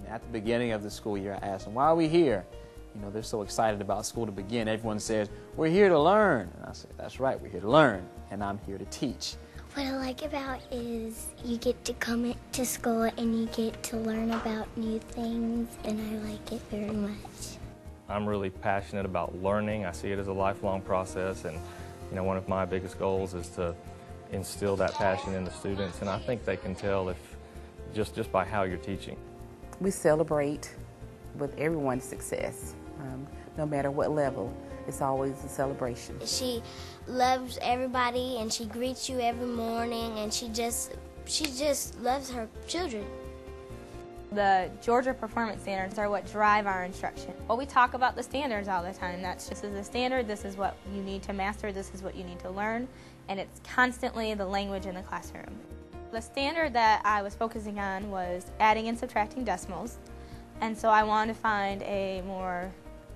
At the beginning of the school year, I asked them, why are we here? You know, they're so excited about school to begin. Everyone says, we're here to learn. And I said, that's right, we're here to learn, and I'm here to teach. What I like about it is you get to come to school and you get to learn about new things, and I like it very much. I'm really passionate about learning. I see it as a lifelong process, and you know, one of my biggest goals is to instill that passion in the students, and I think they can tell if just by how you're teaching. We celebrate with everyone's success, no matter what level. It's always a celebration. She loves everybody, and she greets you every morning, and she just loves her children. The Georgia Performance Standards are what drive our instruction. Well, we talk about the standards all the time. That's just as a standard, this is what you need to master, this is what you need to learn, and it's constantly the language in the classroom. The standard that I was focusing on was adding and subtracting decimals, and so I wanted to find a more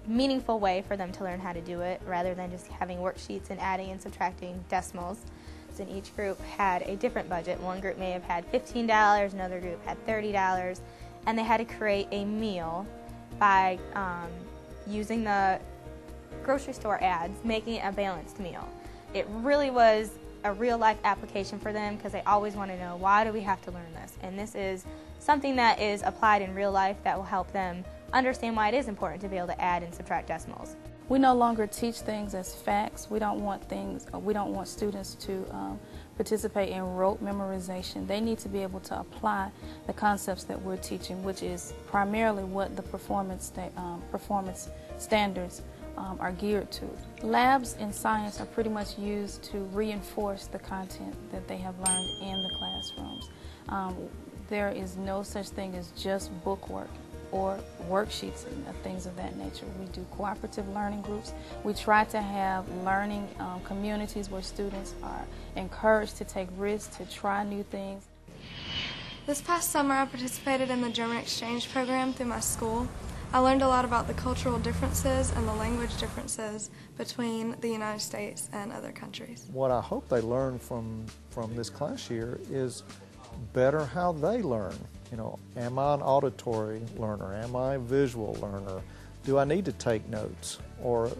meaningful way for them to learn how to do it rather than just having worksheets and adding and subtracting decimals. And each group had a different budget. One group may have had $15, another group had $30, and they had to create a meal by using the grocery store ads, making it a balanced meal. It really was a real-life application for them because they always want to know, why do we have to learn this? And this is something that is applied in real life that will help them understand why it is important to be able to add and subtract decimals. We no longer teach things as facts. We don't want students to participate in rote memorization. They need to be able to apply the concepts that we're teaching, which is primarily what the performance standards are geared to. Labs in science are pretty much used to reinforce the content that they have learned in the classrooms. There is no such thing as just book work or worksheets and things of that nature. We do cooperative learning groups. We try to have learning communities where students are encouraged to take risks, to try new things. This past summer I participated in the German exchange program through my school. I learned a lot about the cultural differences and the language differences between the United States and other countries. What I hope they learn from this class year is better how they learn. You know, am I an auditory learner? Am I a visual learner? Do I need to take notes? Or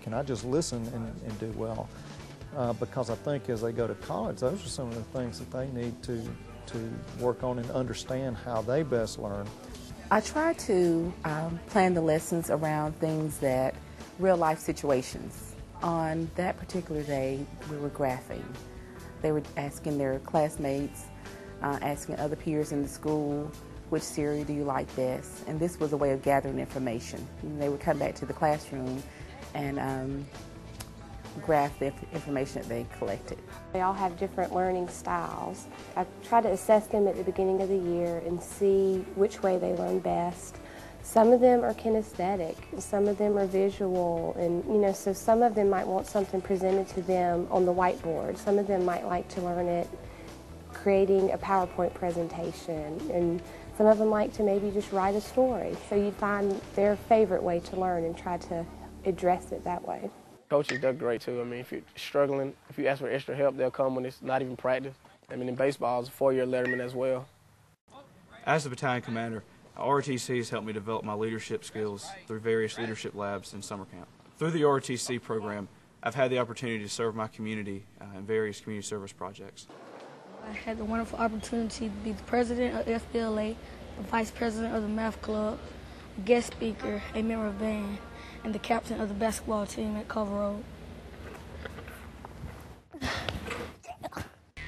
can I just listen and do well? Because I think as they go to college, those are some of the things that they need to work on and understand how they best learn. I try to plan the lessons around things that real-life situations. On that particular day, we were graphing. They were asking their classmates, asking other peers in the school, which cereal do you like best? And this was a way of gathering information. And they would come back to the classroom and graph the information that they collected. They all have different learning styles. I try to assess them at the beginning of the year and see which way they learn best. Some of them are kinesthetic, some of them are visual, and so some of them might want something presented to them on the whiteboard. Some of them might like to learn it creating a PowerPoint presentation, and some of them like to maybe just write a story. So you find their favorite way to learn and try to address it that way. Coaches, they're great too. I mean, if you're struggling, if you ask for extra help, they'll come when it's not even practice. I mean, in baseball, it's a 4-year letterman as well. As the battalion commander, ROTC has helped me develop my leadership skills through various leadership labs and summer camp. Through the ROTC program, I've had the opportunity to serve my community in various community service projects. I had the wonderful opportunity to be the president of FBLA, the vice president of the math club, a guest speaker, a member of band, and the captain of the basketball team at Culver Road.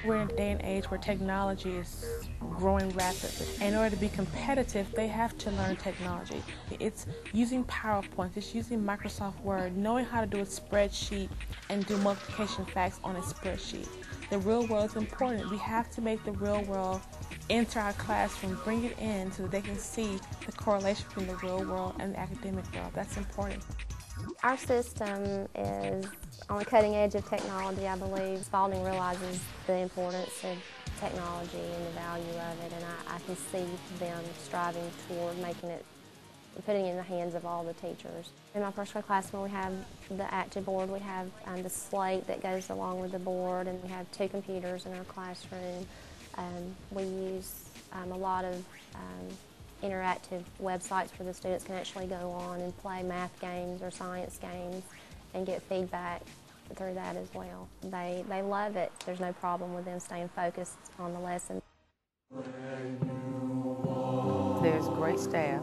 We're in a day and age where technology is growing rapidly. In order to be competitive, they have to learn technology. It's using PowerPoint, it's using Microsoft Word, knowing how to do a spreadsheet and do multiplication facts on a spreadsheet. The real world is important. We have to make the real world enter our classroom, bring it in so that they can see the correlation between the real world and the academic world. That's important. Our system is on the cutting edge of technology, I believe. Spalding realizes the importance of technology and the value of it, and I can see them striving toward making it, putting it in the hands of all the teachers. In my first grade classroom, we have the active board, we have the slate that goes along with the board, and we have 2 computers in our classroom. We use a lot of interactive websites where the students can actually go on and play math games or science games and get feedback through that as well. They love it. There's no problem with them staying focused on the lesson. There's great staff,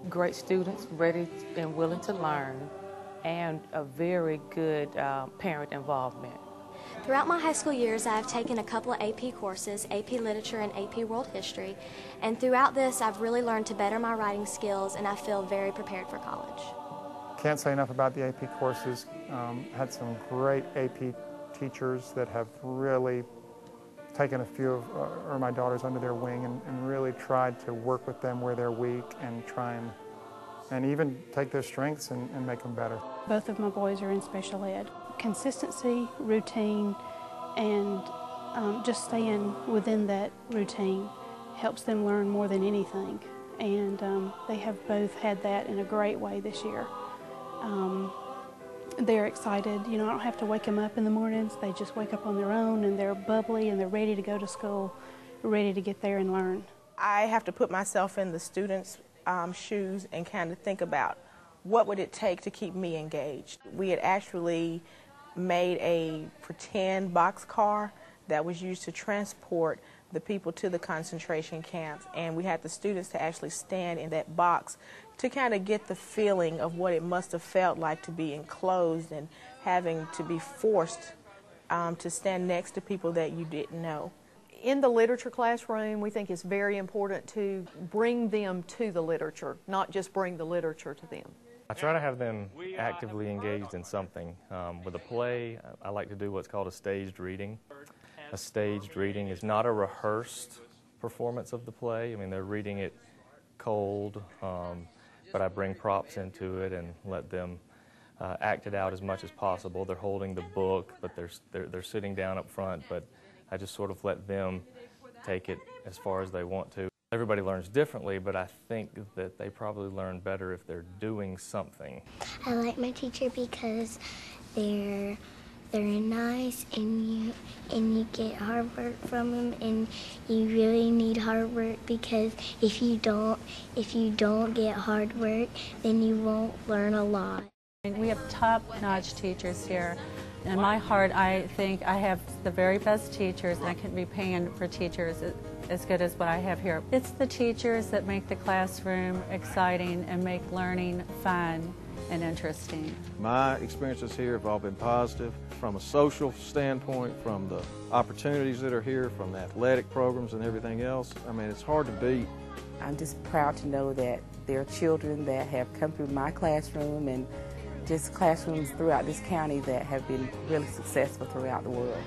great students ready and willing to learn, and a very good parent involvement. Throughout my high school years, I've taken a couple of AP courses, AP Literature and AP World History, and throughout this I've really learned to better my writing skills, and I feel very prepared for college. Can't say enough about the AP courses. Had some great AP teachers that have really taken a few of my daughters under their wing and really tried to work with them where they're weak and try and even take their strengths and make them better. Both of my boys are in special ed. Consistency, routine, and just staying within that routine helps them learn more than anything. And they have both had that in a great way this year. They're excited. You know, I don't have to wake them up in the mornings. They just wake up on their own, and they're bubbly, and they're ready to go to school, ready to get there and learn. I have to put myself in the students' shoes and kind of think about what would it take to keep me engaged. We had actually made a pretend boxcar that was used to transport the people to the concentration camps, and we had the students to actually stand in that box to kind of get the feeling of what it must have felt like to be enclosed and having to be forced to stand next to people that you didn't know. In the literature classroom, we think it's very important to bring them to the literature, not just bring the literature to them. I try to have them actively engaged in something. With a play, I like to do what's called a staged reading. A staged reading is not a rehearsed performance of the play. I mean, they're reading it cold, but I bring props into it and let them act it out as much as possible. They're holding the book, but they're sitting down up front, but I just sort of let them take it as far as they want to. Everybody learns differently, but I think that they probably learn better if they're doing something. I like my teacher because they're nice, and you get hard work from them, and you really need hard work, because if you don't get hard work, then you won't learn a lot. And we have top-notch teachers here. In my heart, I think I have the very best teachers, and I couldn't be paying for teachers as good as what I have here. It's the teachers that make the classroom exciting and make learning fun and interesting. My experiences here have all been positive from a social standpoint, from the opportunities that are here, from the athletic programs and everything else. I mean, it's hard to beat. I'm just proud to know that there are children that have come through my classroom and just classrooms throughout this county that have been really successful throughout the world.